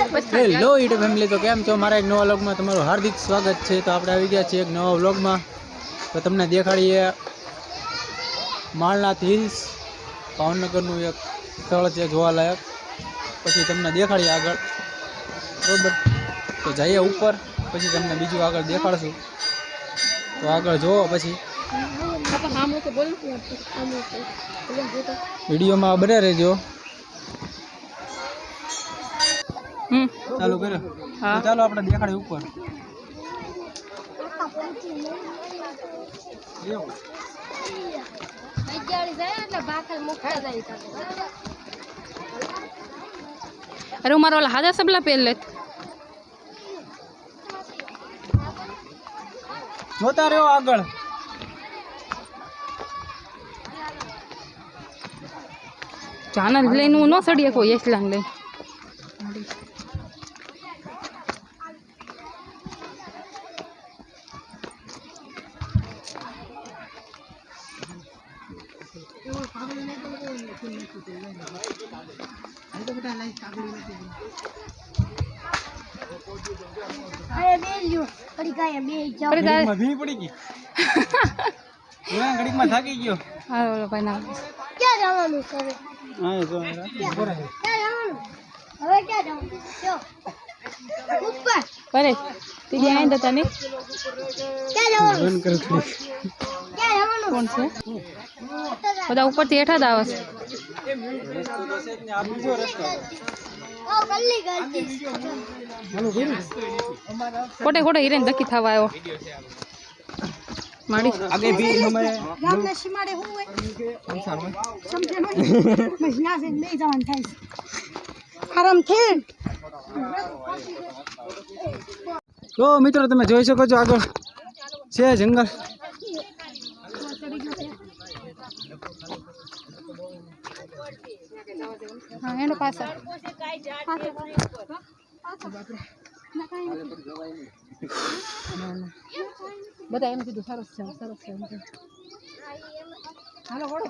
Hello YouTube family, તો કેમ છો? મારા એક નવા વ્લોગમાં તમારું હાર્દિક સ્વાગત છે। તો આપણે આવી ગયા છીએ એક નવા વ્લોગમાં। તો તમને દેખાડીએ માળનાથ હિલ્સ, ભાવનગરનું એક સ્થળ છે જોવાલાયક। પછી તમને દેખાડીએ આગળ, બરાબર? તો જઈએ ઉપર, પછી તમને બીજું આગળ દેખાડશું। તો આગળ જોવો, પછી વિડીયોમાં બને રહેજો। ચાલુ કર્યો? હા, ચાલો આપણે દેખાડીએ ઉપર। अरे उमर वाला हाजा सबला पहन ले જોતા રહ્યો આગળ। ચાનલ લઈને હું ન સડીએ કોઈ એસલાન લઈ પડી ગઈ ઘડીકમાં થાકી ગયો। હા ભાઈ ના ક્યાં જવાનું છે હવે? હા જો ક્યાં જવાનું? હવે ક્યાં જવાનું? જો ઉપર અરે તી જે આંદા તને ક્યાં જવાનું? બંધ કર થોડી। ક્યાં જવાનું? કોણ છે બધા ઉપરથી હેઠા જ આવે છે। રસ્તો તો છે જ ને, આ બીજો રસ્તો। ઓ ગલ્લી ગલ્લી ચાલુ કર્યું? ખોટે ખોટે હિરેન ધક્કી થવા આવ્યો માડી आगे भी हमारे ગામના સીમાડે હું હોય સમજે નહીં મહિના છે નહીં જવાનું થાય છે આરામ થી। તો મિત્રો તમે જોઈ શકો છો આગળ છે જંગલ। હા એનો પાછળ બધા એમ કીધું સરસ છે સરસ છે હાલો વળો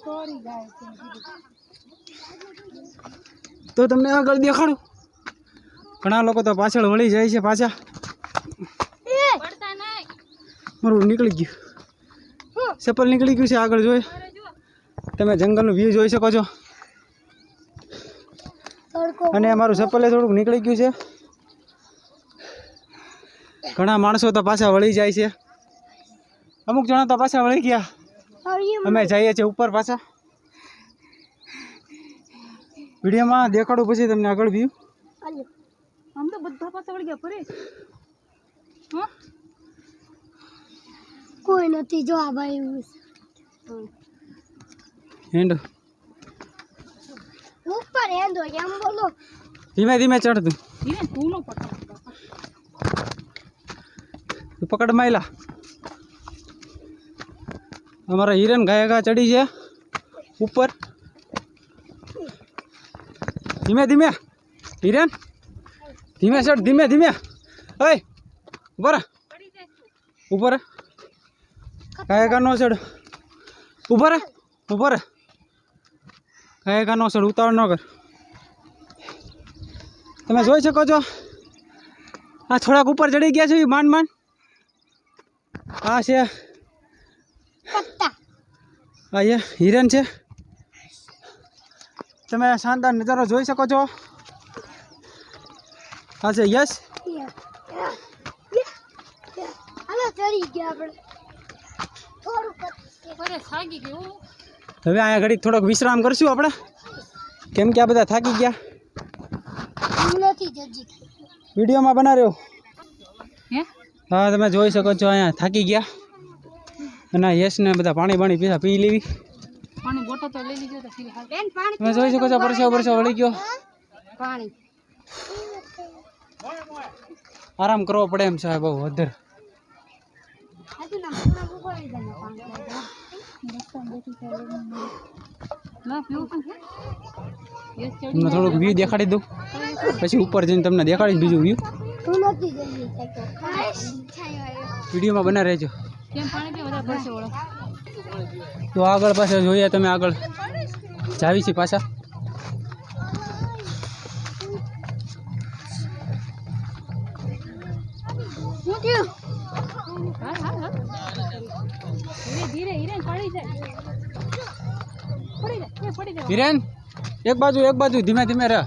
સોરી ગાય તો તમને આગળ દેખાડું, ઘણા લોકો તો પાછળ વળી જાય છે પાછા। મારું નીકળી ગયું, ચપ્પલ નીકળી ગયું છે આગળ જોઈ। તમે જંગલનું વ્યૂ જોઈ શકો છો, અને મારું ચપ્પલ થોડુંક નીકળી ગયું છે। ઘણા માણસો તો પાછા વળી જાય છે, અમુક જણા તો પાછા વળી ગયા। અમે જઈએ છીએ ઉપર પાછા, વિડીયોમાં દેખાડું પછી તમને આગળ વ્યૂ। આમ તો બધા પાસે વળી ગયા પરેશ હા કોઈ નથી જો આ ભાઈ હેન્ડ ઉપર હેંદો એમ બોલો ધીમે ધીમે ચડતું હિરેન તું નો પકડ તું પકડ માયલા। અમારા હિરેન ગાય ગા ચડી છે ઉપર, ધીમે ધીમે હિરેન ધીમે ચડ, ધીમે ધીમે। ઓય ઉપર ઉપર ગાય ગા નો ચડ, ઉપર ઉપર ગાય ગા નો ચડ, ઉતાવળ ન કર। તમે જોઈ શકો છો આ થોડાક ઉપર ચડી ગયા છે માંડ માંડ। આ છે આ હિરેન છે, તમે શાનદાર નજારો જોઈ શકો છો। આ છે યસ, હાલો ચડી ગયા આપણે થોડુંક પરેશ થાકી ગયો હવે અહીંયા ઘડીક થોડોક વિશ્રામ કરશું આપણે, કેમ કે આ બધા થાકી ગયા। નથી જજી વિડીયોમાં બના રહ્યો। હે હા તમે જોઈ શકો છો અહીંયા થાકી ગયા, અને યશને બધા પાણી બાણી પીધા પી લેવી। પાણી બોટલ તો લઈ લીધો તો ફરી હાલ બેન પાણી તમે જોઈ શકો છો પરસેવો પરસેવો વળી ગયો। પાણી આરામ કરવો પડે એમ સાહેબ, બહુ વધારે। હતું ના પૂરા ઉગોળી દે પાણી ના પીવું પણ યસ તમને થોડુંક વ્યૂ દેખાડી દઉં, પછી ઉપર જઈને તમને દેખાડીશ બીજું વ્યૂ। તું નથી જજી વિડીયોમાં બના રહેજો। કેમ પાણી પીવા વધારે પડશે ઓળો તો આગળ પાછા જોઈએ તમે, આગળ જાવી છીએ પાછા। શું થયું? હા હા હા ધીરે ધીરે હિરેન પડી જાય પડી જાય હિરેન એક બાજુ ધીમે ધીમે રહે.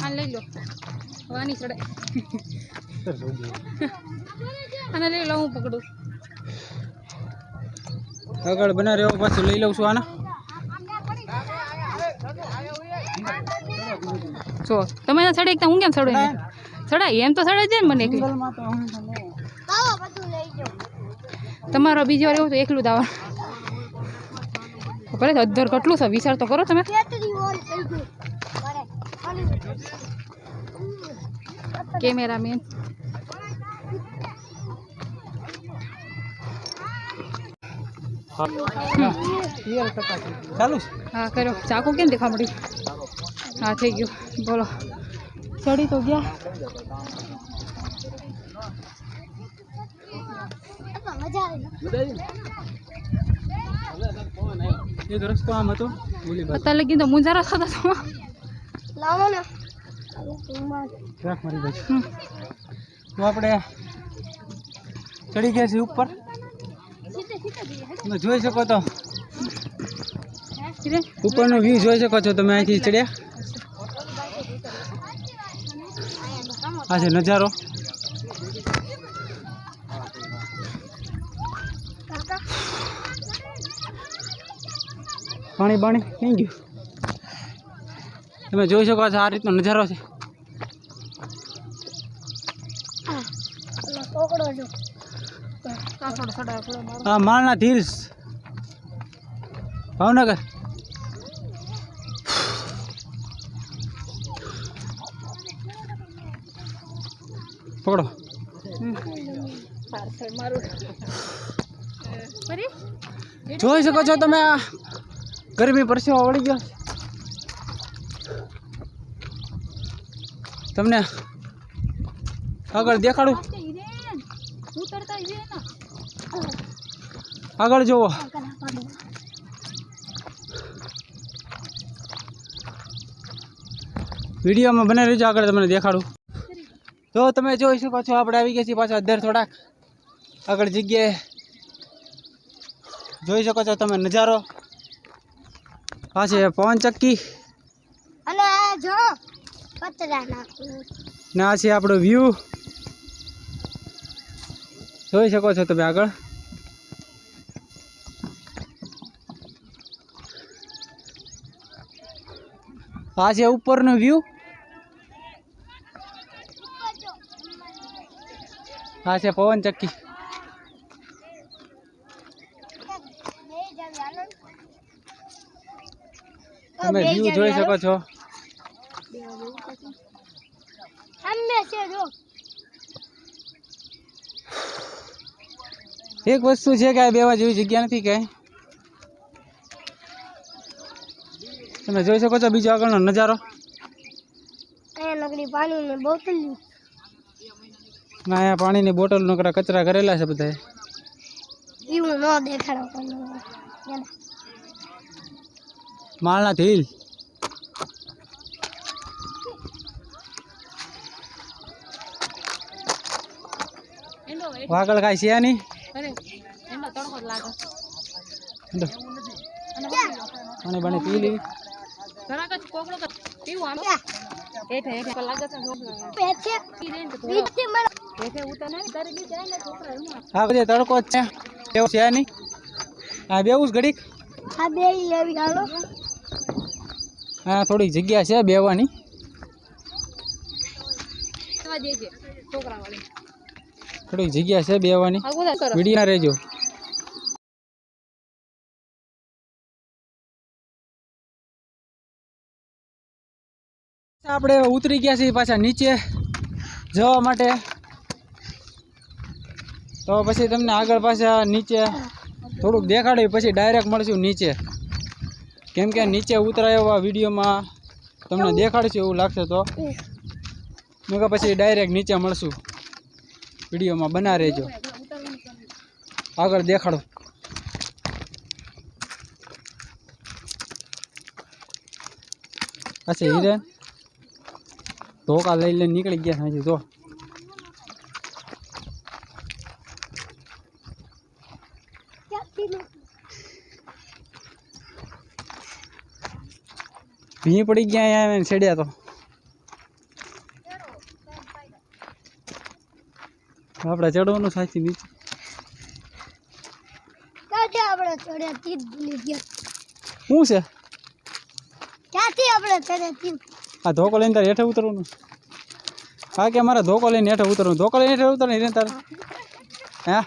આ લઈ લો વાની ચડે આને લઈ લો હું પકડું આગળ બના રહ્યો પછી લઈ લઉં છું આના. જો તમે ચડે એકતા હું કેમ ચડે ચડાય એમ તો ચડાય જાય ને મને એકલી બાવા બધું લઈ જાઓ. તમારો બીજી વાર એવું તો એકલું દાવા ભલે અધર કેટલું છે વિચાર તો કરો તમે બેટરી ઓન થઈ ગઈ. કેમેરામેન ચાલુ હા કર્યો ચાકુ કેમ દેખા મળી હા થઈ ગયું બોલો ચડી તો ગયા મજા આવી. એ તો રસ્તો આમ હતો બોલી બાજુ. અત્યારે લગી તો મુંજારા થતા તો લાવો ને. રાખ મારી બાજુ. તો આપણે ચડી ગયા છીએ ઉપર. તમે જોઈ શકો તો ઉપરનો વ્યૂ જોઈ શકો છો તમે અહીંથી ચડ્યા. આ છે નજારો. પાણી બાણી થઈ ગયું. તમે જોઈ શકો છો આ રીતનો નજારો છે. પકડો જો. આ માલના હિલ્સ ભાવનગર. પકડો. જોઈ શકો છો તમે આ ગરમી પરસેવો વળી ગયો. તમને આગળ દેખાડું. આગળ જોવો. વિડીયોમાં બને રહેજો આગળ તમને દેખાડું. તો તમે જોઈ શકો છો આપણે આવી ગયા છીએ પાછા અધર થોડાક આગળ જગ્યાએ. જોઈ શકો છો તમે નજારો. આ છે પવન ચક્કી અને આ જો પતરા નાખું. ને આ છે આપણો વ્યૂ. જોઈ શકો છો તમે આગળ. આ છે ઉપરનો વ્યૂ. આ છે પવન ચક્કી. તમે વ્યૂ જોઈ શકો છો. એક વસ્તુ છે કે આ બેવા જેવી જગ્યા નથી કઈ. તમે જોઈ શકો છો બીજો આગળનો નજારો. અહીંયા નકરી પાણીની બોટલ. અહીંયા પાણીની બોટલ નકરા કચરા કરેલા છે બધાએ. એવું ન દેખાડો પણ માલના હિલ. આગળ કાંઈ છે નહીં. પાણી બાણી પી લીધી. હા બધે તડકો જ છે એવું છે નહીં. હા બેવું જ ઘડીક. આ બે લેવી હાલો. હા થોડીક જગ્યા છે બેવાની. થોડીક જગ્યા છે બેવાની. વિડીયો ના રહેજો. આપણે ઉતરી ગયા છીએ પાછા નીચે જવા માટે. તો પછી તમને આગળ પાછા નીચે થોડુંક દેખાડ્યું પછી ડાયરેક્ટ મળશું નીચે. કેમ કે નીચે ઉતરાય એવા વિડીયોમાં તમને દેખાડશું એવું લાગશે તો મેં કહ્યું પછી ડાયરેક્ટ નીચે મળશું. વિડીયોમાં બના રહેજો. આગળ દેખાડો. अच्छा हीरे धोखा लई लઈને નીકળી ગયા છે હજી જો ભી પડી ગયા અહીંયા છેડ્યા તો આપણે ચડવાનું સાચી નીચે આપણે ચડ્યા તી ભૂલી ગયા શું છે ક્યાંથી આપણે ચડ્યા તી આ ધોકો લઈને તારે હેઠે ઉતરવાનું હા કે મારે ધોકો લઈને હેઠે ઉતરવાનું ધોકો લઈને હેઠે ઉતરને હિરેન તારે હે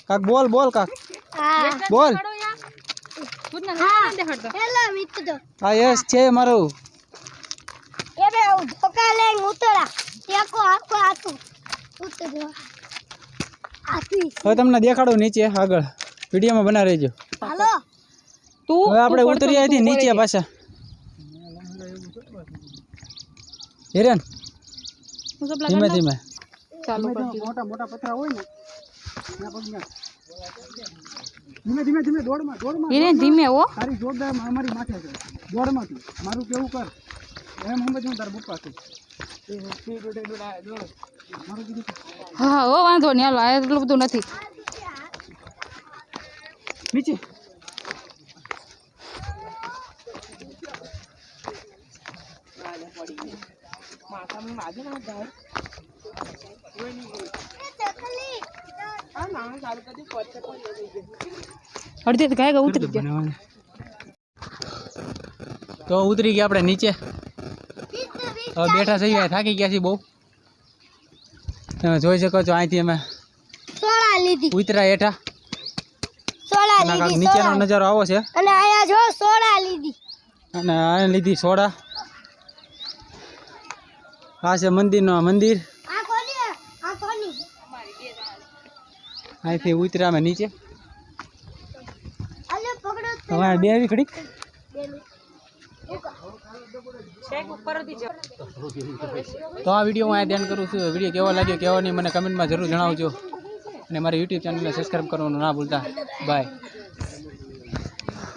કાક બોલ બોલ કાક બોલ હેલો મિત્રો હા યસ છે મારું એ બે ધોકા લઈને ઉતરા એકો આખો આતું ઉતરો આતી હવે તમને દેખાડું નીચે આગળ વિડીયોમાં બના રહેજો હાલો તું હવે આપણે ઉતરી આવી હતી નીચે પાછા હિરેન ધીમે ધીમે ચાલુ કરી મોટા મોટા પથરા હોય ને ધીમે ધીમે ધીમે દોડમાં દોડમાં હિરેન ધીમે હો તારી જોરદાર અમારી માથે છે દોડમાં તું મારું કેવું કર એમ સમજ હું તારા પપ્પા છું હા હો વાંધો નહીં હાલો આ એટલું બધું નથી નીચે અડધી તો ગાય ઉતરી ગયા તો ઉતરી ગયા આપણે નીચે હવે બેઠા થઈ ગયા થાકી ગયા છીએ બહુ તમે જોઈ શકો છો અહીંથી અમે સોડા લીધી ઉતરા હેઠા સોડા અને કાંઈક લીધી નીચેનો નજારો આવો છે અને આયા જો સોડા લીધી અને આ લીધી સોડા આ છે મંદિરનો મંદિર આ કોની અહીંથી ઉતર્યા અમે નીચે અલે પકડો હવે બે આવી ઘડીક તો આ વિડીયો હું અહીંયા ધ્યાન કરું છું વિડીયો કેવો લાગ્યો કેવો નહીં મને કમેન્ટમાં જરૂર જણાવજો અને મારી યુટ્યુબ ચેનલને સબસ્ક્રાઈબ કરવાનું ના ભૂલતા બાય